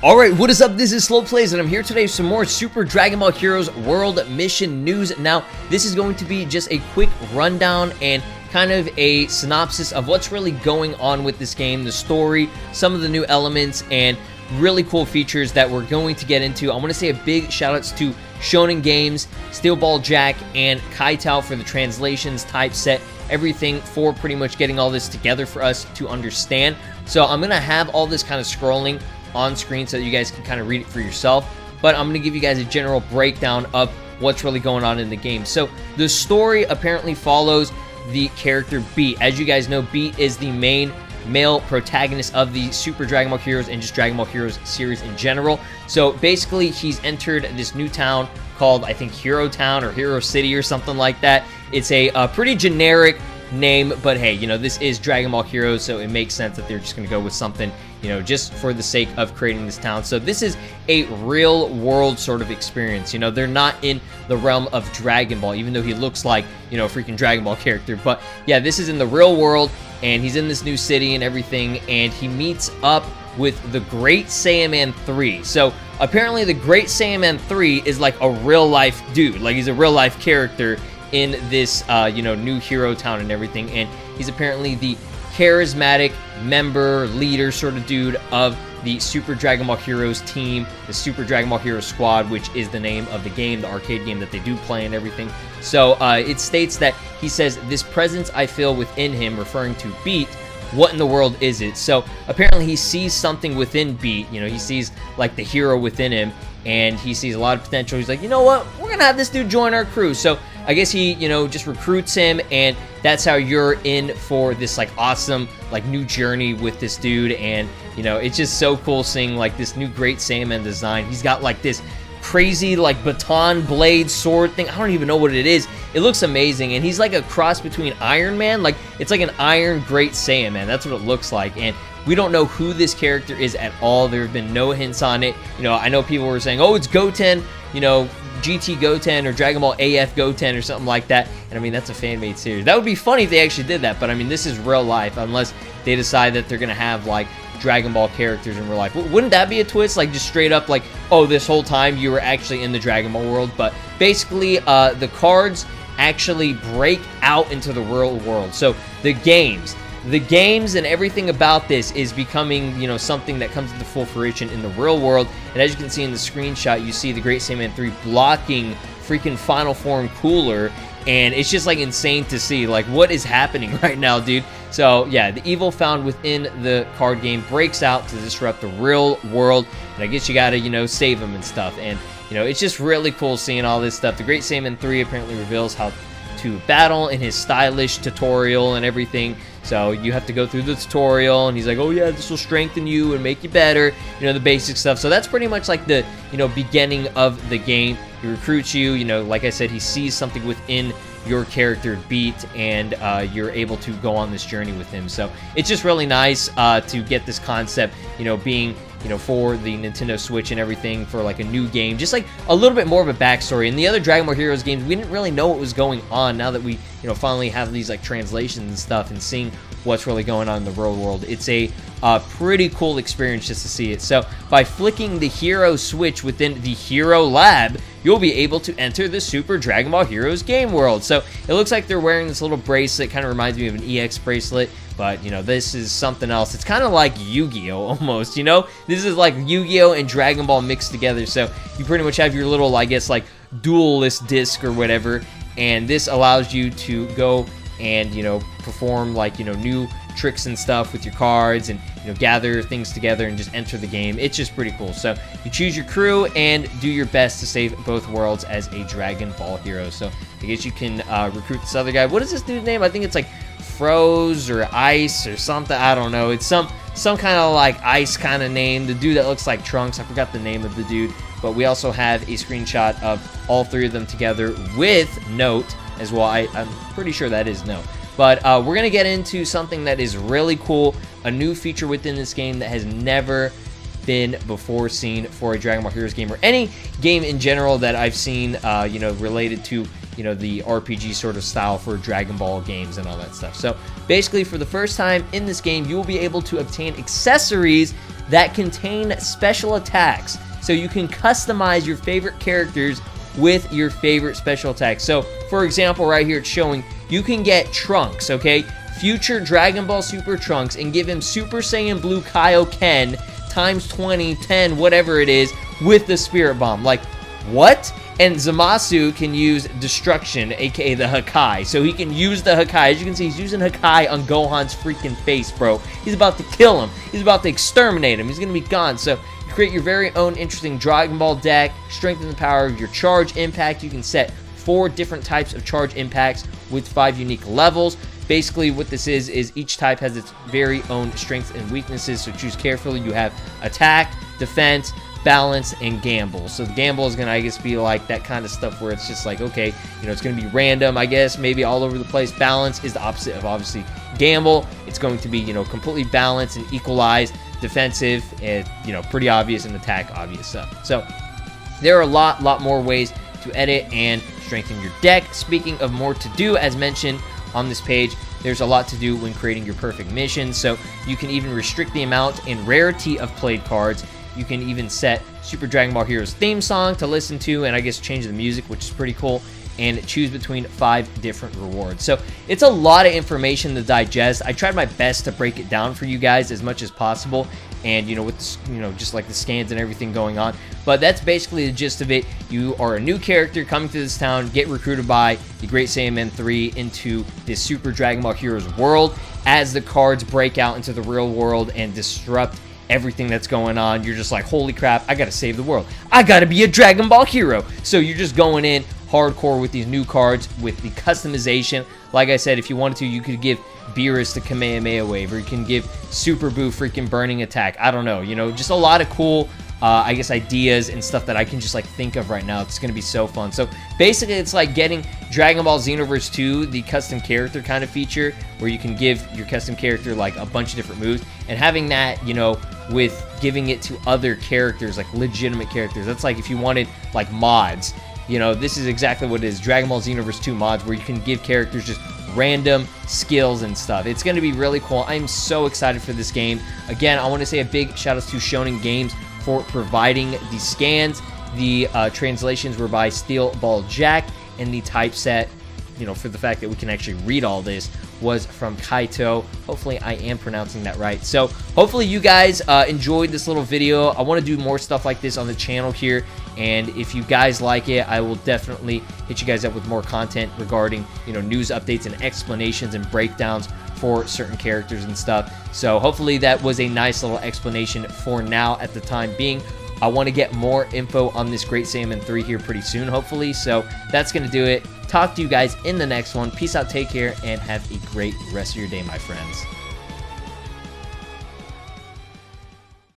Alright, what is up? This is Slow Plays, and I'm here today with some more Super Dragon Ball Heroes World Mission news. Now, this is going to be just a quick rundown and kind of a synopsis of what's really going on with this game, the story, some of the new elements, and really cool features that we're going to get into. I want to say a big shout outs to Shonen Games, SteelBallJack, and Kaitou for the translations, typeset, everything for pretty much getting all this together for us to understand. So I'm going to have all this kind of scrolling on screen so that you guys can kind of read it for yourself, but I'm going to give you guys a general breakdown of what's really going on in the game. So the story apparently follows the character Beat. As you guys know, Beat is the main male protagonist of the Super Dragon Ball Heroes and just Dragon Ball Heroes series in general. So basically, he's entered this new town called, I think, Hero Town or Hero City or something like that. It's a pretty generic name, but hey, you know, this is Dragon Ball Heroes, so it makes sense that they're just going to go with something, you know, just for the sake of creating this town. So this is a real world sort of experience. You know, they're not in the realm of Dragon Ball, even though he looks like, you know, a freaking Dragon Ball character. But yeah, this is in the real world, and he's in this new city and everything, and he meets up with the Great Saiyaman 3. So apparently the Great Saiyaman 3 is like a real life dude, like he's a real life character in this, you know, new hero town and everything, and he's apparently the charismatic member, leader sort of dude of the Super Dragon Ball Heroes team, the Super Dragon Ball Heroes Squad, which is the name of the game, the arcade game that they do play and everything. So it states that he says, "This presence I feel within him," referring to Beat. What in the world is it? So apparently he sees something within Beat. You know, he sees like the hero within him, and he sees a lot of potential. He's like, you know what? We're gonna have this dude join our crew. So I guess he, you know, just recruits him, and that's how you're in for this like awesome like new journey with this dude. And you know, it's just so cool seeing like this new Great Saiyaman design. He's got like this crazy like baton blade sword thing. I don't even know what it is. It looks amazing, and he's like a cross between Iron Man. Like it's like an Iron Great Saiyaman. That's what it looks like. And we don't know who this character is at all. There have been no hints on it. You know, I know people were saying, oh, it's Goten, you know, GT Goten or Dragon Ball AF Goten or something like that. And I mean, that's a fan-made series. That would be funny if they actually did that, but I mean, this is real life, unless they decide that they're going to have like Dragon Ball characters in real life. Wouldn't that be a twist? Like just straight up like, oh, this whole time you were actually in the Dragon Ball world. But basically, the cards actually break out into the real world. So the games and everything about this is becoming, you know, something that comes into full fruition in the real world. And as you can see in the screenshot, you see the Great Saiyaman 3 blocking freaking Final Form Cooler, and it's just like insane to see like what is happening right now, dude. So yeah, the evil found within the card game breaks out to disrupt the real world, and I guess you gotta, you know, save them and stuff. And you know, it's just really cool seeing all this stuff. The Great Saiyaman 3 apparently reveals how to battle in his stylish tutorial and everything. So you have to go through the tutorial, and he's like, oh yeah, this will strengthen you and make you better, you know, the basic stuff. So that's pretty much like the, you know, beginning of the game. He recruits you, you know, like I said, he sees something within your character Beat, and you're able to go on this journey with him. So it's just really nice to get this concept, you know, being, you know, for the Nintendo Switch and everything, for like a new game, just like a little bit more of a backstory. In the other Dragon Ball Heroes games, we didn't really know what was going on. Now that we, you know, finally have these like translations and stuff and seeing what's really going on in the real world, it's a pretty cool experience just to see it. So by flicking the Hero Switch within the Hero Lab, you'll be able to enter the Super Dragon Ball Heroes game world. So it looks like they're wearing this little bracelet, kind of reminds me of an EX bracelet, but you know, this is something else. It's kind of like Yu-Gi-Oh almost, you know? This is like Yu-Gi-Oh and Dragon Ball mixed together. So you pretty much have your little, I guess, like duelist disc or whatever, and this allows you to go and, you know, perform like, you know, new tricks and stuff with your cards, and you know, gather things together and just enter the game. It's just pretty cool. So you choose your crew and do your best to save both worlds as a Dragon Ball hero. So I guess you can recruit this other guy. What is this dude's name? I think it's like Froze or Ice or something. I don't know. It's some kind of like ice kind of name. The dude that looks like Trunks, I forgot the name of the dude. But we also have a screenshot of all three of them together with Note as well. I'm pretty sure that is Note. But we're going to get into something that is really cool, a new feature within this game that has never been before seen for a Dragon Ball Heroes game, or any game in general that I've seen, you know, related to, you know, the RPG sort of style for Dragon Ball games and all that stuff. So basically, for the first time in this game, you will be able to obtain accessories that contain special attacks. So you can customize your favorite characters with your favorite special attacks. So, for example, right here it's showing you can get Trunks, okay? Future Dragon Ball Super Trunks, and give him Super Saiyan Blue KAIOKEN times 20, 10, whatever it is, with the Spirit Bomb. Like, what? And Zamasu can use Destruction, aka the Hakai. So he can use the Hakai. As you can see, he's using Hakai on Gohan's freaking face, bro. He's about to kill him. He's about to exterminate him. He's going to be gone. So you create your very own interesting Dragon Ball deck, strengthen the power of your charge impact. You can set 4 different types of charge impacts with 5 unique levels. Basically, what this is each type has its very own strengths and weaknesses, so choose carefully. You have attack, defense, balance, and gamble. So the gamble is going to, I guess, be like that kind of stuff where it's just like, okay, you know, it's going to be random, I guess, maybe all over the place. Balance is the opposite of, obviously, gamble. It's going to be, you know, completely balanced and equalized. Defensive, and, you know, pretty obvious, and attack, obvious stuff. So there are a lot more ways to edit and strengthen your deck. Speaking of more to do, as mentioned on this page, there's a lot to do when creating your perfect mission. So you can even restrict the amount and rarity of played cards. You can even set Super Dragon Ball Heroes theme song to listen to, and I guess change the music, which is pretty cool, and choose between 5 different rewards. So it's a lot of information to digest. I tried my best to break it down for you guys as much as possible, and, you know, with this, you know, just like the scans and everything going on. But that's basically the gist of it. You are a new character coming to this town, get recruited by the Great Saiyaman 3 into this Super Dragon Ball Heroes world. As the cards break out into the real world and disrupt everything that's going on, you're just like, holy crap, I gotta save the world. I gotta be a Dragon Ball hero. So you're just going in hardcore with these new cards, with the customization. Like I said, if you wanted to, you could give Beerus the Kamehameha wave, or you can give Super Boo freaking burning attack. I don't know, you know, just a lot of cool, I guess, ideas and stuff that I can just like think of right now. It's gonna be so fun. So basically, it's like getting Dragon Ball Xenoverse 2, the custom character kind of feature, where you can give your custom character like a bunch of different moves, and having that, you know, with giving it to other characters, like legitimate characters. That's like if you wanted like mods, you know, this is exactly what it is. Dragon Ball Xenoverse 2 mods, where you can give characters just random skills and stuff. It's going to be really cool. I'm so excited for this game. Again, I want to say a big shout out to Shonen Games for providing the scans. The translations were by SteelBallJack, and the typeset, you know, for the fact that we can actually read all this, was from Kaitou. Hopefully I am pronouncing that right. So hopefully you guys enjoyed this little video. I want to do more stuff like this on the channel here, and if you guys like it, I will definitely hit you guys up with more content regarding, you know, news updates and explanations and breakdowns for certain characters and stuff. So hopefully that was a nice little explanation for now at the time being. I want to get more info on this Great Saiyaman 3 here pretty soon, hopefully. So that's going to do it. Talk to you guys in the next one. Peace out, take care, and have a great rest of your day, my friends.